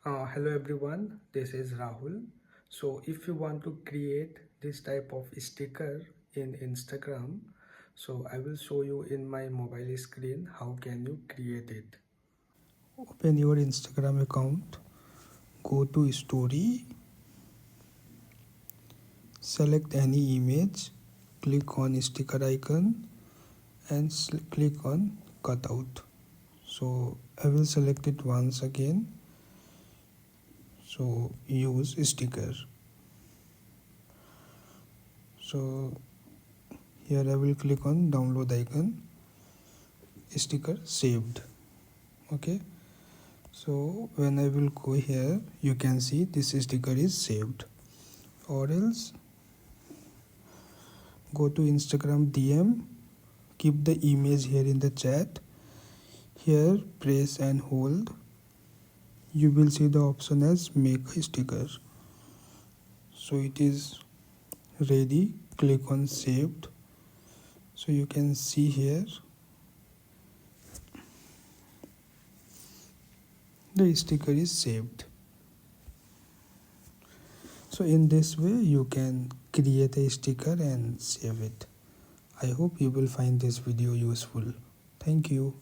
Hello everyone, this is Rahul. So if you want to create this type of sticker in Instagram, so I will show you in my mobile screen how can you create it. Open your Instagram account, go to story, select any image, click on sticker icon and click on cutout. So I will select it once again. So use sticker. So here I will click on download icon, sticker saved. Okay, so when I will go here, you can see this sticker is saved. Or else go to Instagram DM, keep the image here in the chat. Here press and hold. You will see the option as make a sticker. So it is ready. Click on saved. So you can see here the sticker is saved. So in this way you can create a sticker and save it. I hope you will find this video useful. Thank you.